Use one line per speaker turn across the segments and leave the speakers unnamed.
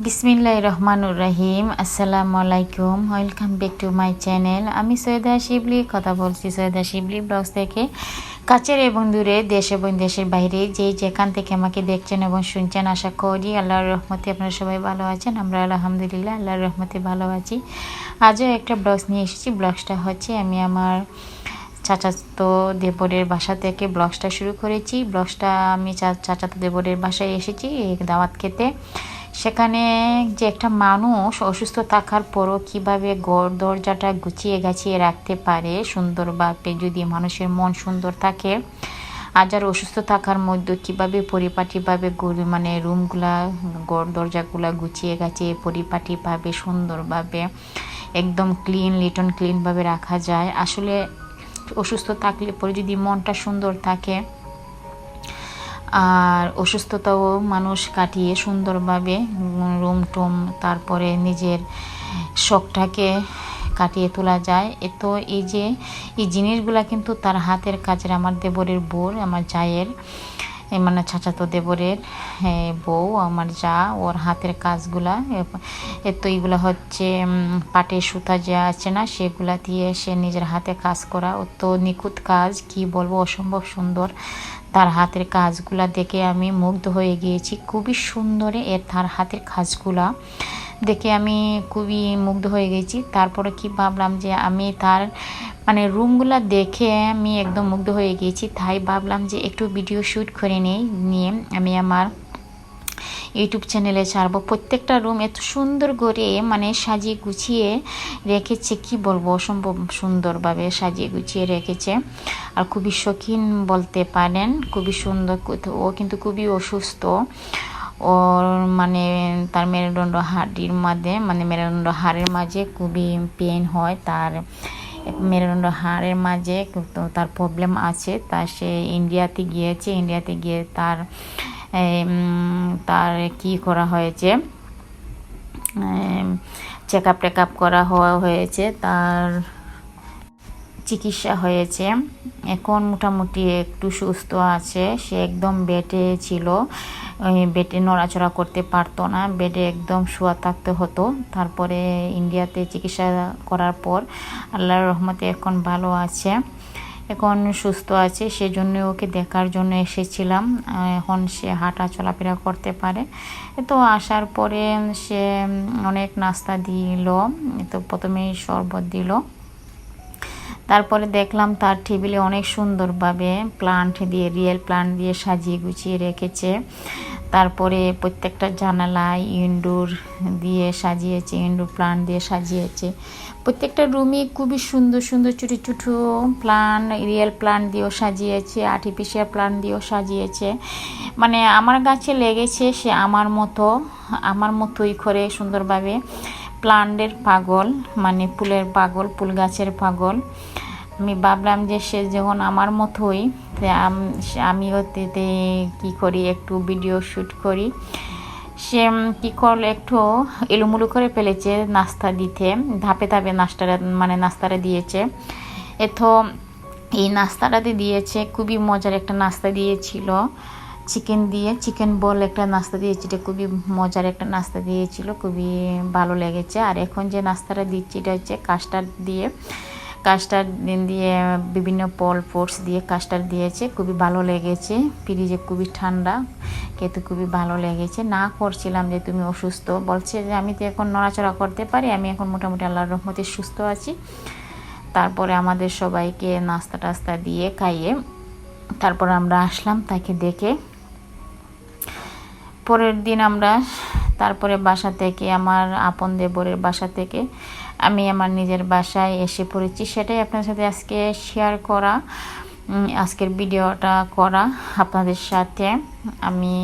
বিসমিল্লাহির রহমানুর রহিম। আসসালামু আলাইকুম, welcome back to my channel. আমি সৈয়দা শিবলি কথা বলছি সৈয়দা শিবলি ব্লগস থেকে। কাছের এবং দূরে, দেশ এবং দেশের বাইরে যে যেখান থেকে আমাকে দেখছেন এবং শুনছেন, আশা করি আল্লাহর রহমতে আপনারা সবাই ভালো আছেন। আমরা আলহামদুলিল্লাহ আল্লাহর রহমতে ভালো আছি। আজও একটা ব্লগস নিয়ে এসেছি। ব্লগসটা হচ্ছে আমি আমার চাচাতো দেবরের বাসা থেকে ব্লগসটা শুরু করেছি। ব্লগসটা আমি চাচাতো দেবরের বাসায় এসেছি দাওয়াত খেতে। সেখানে যে একটা মানুষ অসুস্থ থাকার পরও কীভাবে ঘর দরজাটা গুছিয়ে গাছিয়ে রাখতে পারে সুন্দরভাবে, যদি মানুষের মন সুন্দর থাকে, আর অসুস্থ থাকার মধ্যে কীভাবে পরিপাটিভাবে মানে রুমগুলা ঘর দরজাগুলা গুছিয়ে গাছিয়ে পরিপাটিভাবে সুন্দরভাবে একদম লিটন ক্লিনভাবে রাখা যায়। আসলে অসুস্থ থাকলে পরে যদি মনটা সুন্দর থাকে আর অসুস্থতাও মানুষ কাটিয়ে সুন্দরভাবে রুম টুম তারপরে নিজের শখটাকে কাটিয়ে তোলা যায়। তো এই জিনিসগুলা কিন্তু তার হাতের কাজের, আমার দেবরের বউ, আমার জায়ের মানে চাচাতো দেবরের বউ, আমার যা, ওর হাতের কাজগুলা। তো এইগুলা হচ্ছে পাটের সুতা যা আছে না, সেগুলা দিয়ে সে নিজের হাতে কাজ করা। তো নিখুঁত কাজ, কি বলবো, অসম্ভব সুন্দর। তার হাতের কাজগুলা দেখে আমি মুগ্ধ হয়ে গিয়েছি। খুবই সুন্দর তার হাতের কাজগুলা দেখে আমি খুবই মুগ্ধ হয়ে গেছি। তারপরে কি ভাবলাম যে আমি তার মানে রুমগুলা দেখে আমি একদম মুগ্ধ হয়ে গিয়েছি। তাই ভাবলাম যে একটু ভিডিও শ্যুট করে নিয়ে আমি আমার ইউটিউব চ্যানেলে ছাড়বো। প্রত্যেকটা রুম এত সুন্দর করে মানে সাজিয়ে গুছিয়ে রেখেছে, কি বলবো, অসম্ভব সুন্দরভাবে সাজিয়ে গুছিয়ে রেখেছে। আর খুবই শৌখিন বলতে পারেন, খুবই সুন্দর। ও কিন্তু খুবই অসুস্থ। ওর মানে তার মেরুদণ্ড হাড়ের মাঝে খুবই পেন হয়। তার মেরুদণ্ড হাড়ের মাঝে তার প্রবলেম আছে। তা সে ইন্ডিয়াতে গিয়ে তার কি করা হয়েছে, চেক আপ করা হয়েছে, তার চিকিৎসা হয়েছে। এখন মোটামুটি একটু সুস্থ আছে। সে একদম বেডে ছিল, বেডে নড়াচড়া করতে পারতো না, বেডে একদম শোয়া থাকতে হতো। তারপরে ইন্ডিয়াতে চিকিৎসা করার পর আল্লাহর রহমতে এখন ভালো আছে, এখন সুস্থ আছে। সেজন্য ওকে দেখার জন্য এসেছিলাম। এখন সে হাঁটা চলাফেরা করতে পারে। তো আসার পরে সে অনেক নাস্তা দিল। তো প্রথমেই শরবত দিল, তারপরে দেখলাম তার টেবিলে অনেক সুন্দরভাবে রিয়েল প্লান্ট দিয়ে সাজিয়ে গুছিয়ে রেখেছে। তারপরে প্রত্যেকটা জানালায় ইনডোর প্লান্ট দিয়ে সাজিয়েছে। প্রত্যেকটা রুমে খুবই সুন্দর সুন্দর ছোটো ছোটো রিয়েল প্লান্ট দিয়েও সাজিয়েছে, আর্টিফিশিয়াল প্লান্ট দিয়েও সাজিয়েছে। মানে আমার গাছে লেগেছে সে আমার মতোই করে সুন্দরভাবে প্লান্টের পাগল, মানে ফুল গাছের পাগল। আমি ভাবলাম যে সে যখন আমার মতোই, আমিও কী করি, একটু ভিডিও শ্যুট করি। সে কী করলো, একটু এলোমেলো করে ফেলেছে নাস্তা দিতে, ধাপে নাস্তাটা দিয়েছে। এই নাস্তাটাতে দিয়েছে, খুবই মজার একটা নাস্তা দিয়েছিল, চিকেন বল একটা নাস্তা দিয়েছি। এটা খুবই মজার একটা নাস্তা দিয়েছিল, খুবই ভালো লেগেছে। আর এখন যে নাস্তাটা দিচ্ছি এটা হচ্ছে কাস্টার্ড দিয়ে বিভিন্ন ফ্রুটস দিয়ে কাস্টার্ড দিয়েছে, খুবই ভালো লেগেছে। ফ্রিজে খুবই ঠান্ডা, খেতে খুবই ভালো লেগেছে। না করছিলাম যে তুমি অসুস্থ, বলছে যে আমি তো এখন নড়াচড়া করতে পারি, আমি এখন মোটামুটি আল্লাহর রহমতে সুস্থ আছি। তারপরে আমাদের সবাইকে নাস্তা টাস্তা দিয়ে খাইয়ে তারপর আমরা আসলাম তাকে দেখে। পরের দিন আমরা তারপরে বাসা থেকে, আমার আপন দেবরের বাসা থেকে আমি আমার নিজের বাসায় এসে পড়েছি। সেটাই আপনার সাথে আজকে শেয়ার করা, আজকের ভিডিওটা করা আপনাদের সাথে। আমি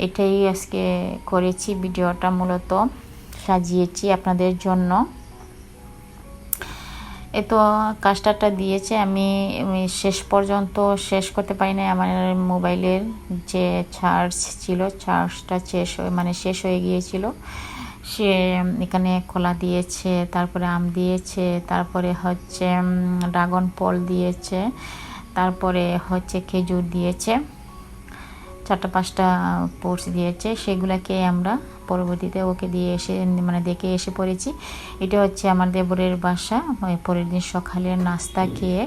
এটাই আজকে করেছি, ভিডিওটা মূলত সাজিয়েছি আপনাদের জন্য। তো কাস্টারটা দিয়েছে, আমি শেষ পর্যন্ত শেষ করতে পারি না। আমার মোবাইলের যে চার্জ ছিল, চার্জটা শেষ হয়ে গিয়েছিল। সে এখানে কলা দিয়েছে, তারপরে আম দিয়েছে, তারপরে হচ্ছে ড্রাগন ফল দিয়েছে, তারপরে হচ্ছে খেজুর দিয়েছে, 4-5টা ফ্রুটস দিয়েছে। সেগুলোকে আমরা পরবর্তীতে ওকে দিয়ে এসে মানে দেখে এসে পড়েছি। এটা হচ্ছে আমার দেবরের বাসা। পরের দিন সকালের নাস্তা খেয়ে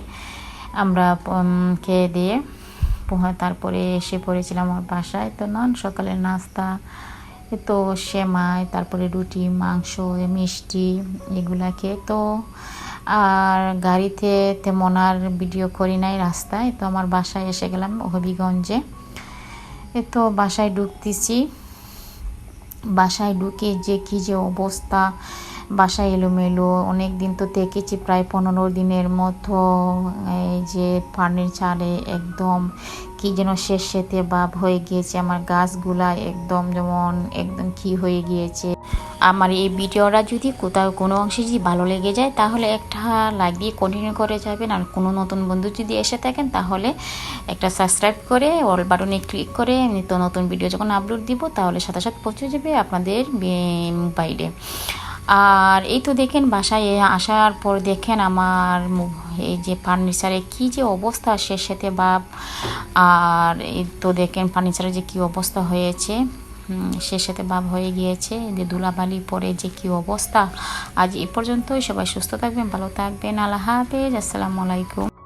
আমরা খেয়ে দিয়ে তারপরে এসে পড়েছিলাম আমার বাসায়। তো সকালের নাস্তা তো সেমাই, তারপরে রুটি, মাংস, মিষ্টি এগুলা খেয়ে তো আর গাড়িতে তেমন আর ভিডিও করি নাই রাস্তায়। তো আমার বাসায় এসে গেলাম হবিগঞ্জে। তো বাসায় ঢুকতেছি, বাসায় ঢুকে যে কী যে অবস্থা, বাসায় এলোমেলো। অনেক দিন তো থেকেছি, প্রায় 15 দিনের মতো। এই যে ফার্নিচারে একদম কি যেন শেষেতে ভাব হয়ে গিয়েছে, আমার গাছগুলা একদম যেমন একদম কি হয়ে গিয়েছে। আমার এই ভিডিওটা যদি কোথাও কোনো অংশে যদি ভালো লেগে যায় তাহলে একটা লাইক দিয়ে কন্টিনিউ করে যাবেন। আর কোনো নতুন বন্ধু যদি এসে থাকেন তাহলে একটা সাবস্ক্রাইব করে অল বাটনে ক্লিক করে নিত্য নতুন ভিডিও যখন আপলোড দিব তাহলে সাথে সাথে পৌঁছে যাবে আপনাদের মোবাইলে। আর এই তো দেখেন বাসায় আসার পর দেখেন আমার এই যে ফার্নিচারে কি যে অবস্থা, শেষেতে ভাব। আর এই তো দেখেন ফার্নিচারে যে কি অবস্থা হয়েছে, শেষেতে ভাব হয়ে গিয়েছে, যে ধুলাবালি পরে যে কি অবস্থা। আজ এই পর্যন্তই। সবাই সুস্থ থাকবেন, ভালো থাকবেন। আল্লাহ হাফেজ, আসসালামু আলাইকুম।